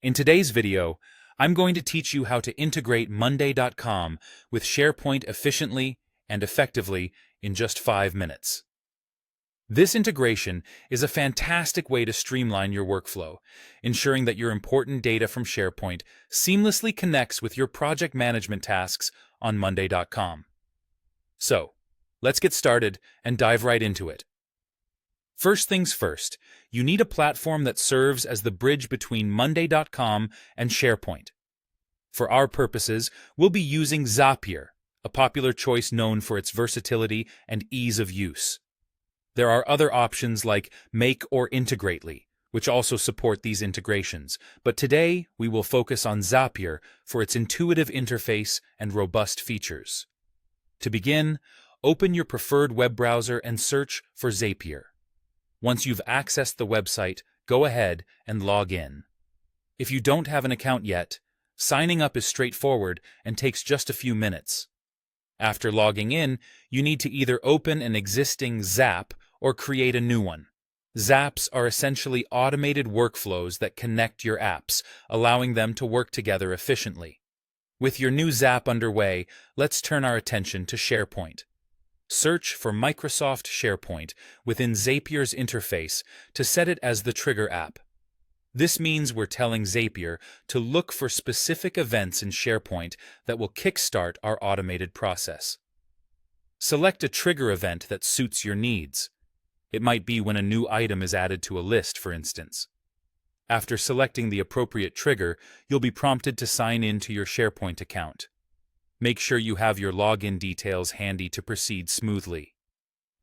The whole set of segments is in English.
In today's video, I'm going to teach you how to integrate Monday.com with SharePoint efficiently and effectively in just 5 minutes. This integration is a fantastic way to streamline your workflow, ensuring that your important data from SharePoint seamlessly connects with your project management tasks on Monday.com. So, let's get started and dive right into it. First things first, you need a platform that serves as the bridge between Monday.com and SharePoint. For our purposes, we'll be using Zapier, a popular choice known for its versatility and ease of use. There are other options like Make or Integrately, which also support these integrations, but today we will focus on Zapier for its intuitive interface and robust features. To begin, open your preferred web browser and search for Zapier. Once you've accessed the website, go ahead and log in. If you don't have an account yet, signing up is straightforward and takes just a few minutes. After logging in, you need to either open an existing Zap or create a new one. Zaps are essentially automated workflows that connect your apps, allowing them to work together efficiently. With your new Zap underway, let's turn our attention to SharePoint. Search for Microsoft SharePoint within Zapier's interface to set it as the trigger app. This means we're telling Zapier to look for specific events in SharePoint that will kickstart our automated process. Select a trigger event that suits your needs. It might be when a new item is added to a list, for instance. After selecting the appropriate trigger, you'll be prompted to sign in to your SharePoint account. Make sure you have your login details handy to proceed smoothly.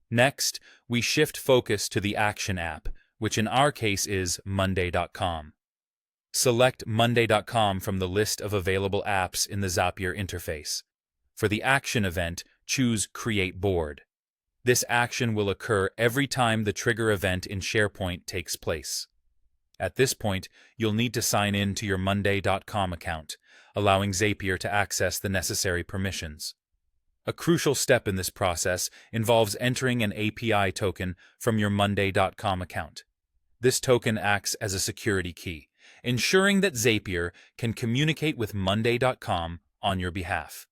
Next, we shift focus to the Action app, which in our case is Monday.com. Select Monday.com from the list of available apps in the Zapier interface. For the Action event, choose Create Board. This action will occur every time the trigger event in SharePoint takes place. At this point, you'll need to sign in to your Monday.com account, allowing Zapier to access the necessary permissions. A crucial step in this process involves entering an API token from your Monday.com account. This token acts as a security key, ensuring that Zapier can communicate with Monday.com on your behalf.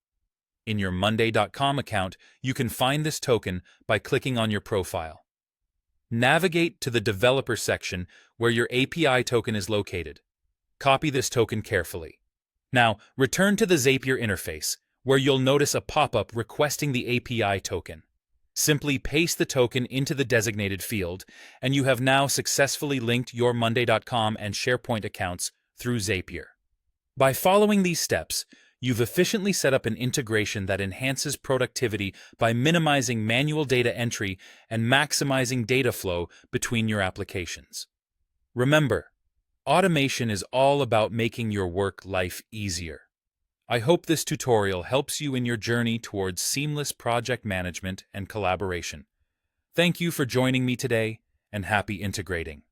In your Monday.com account, you can find this token by clicking on your profile. Navigate to the Developer section where your API token is located. Copy this token carefully. Now, return to the Zapier interface, where you'll notice a pop-up requesting the API token. Simply paste the token into the designated field, and you have now successfully linked your Monday.com and SharePoint accounts through Zapier. By following these steps, you've efficiently set up an integration that enhances productivity by minimizing manual data entry and maximizing data flow between your applications. Remember, automation is all about making your work life easier. I hope this tutorial helps you in your journey towards seamless project management and collaboration. Thank you for joining me today, and happy integrating.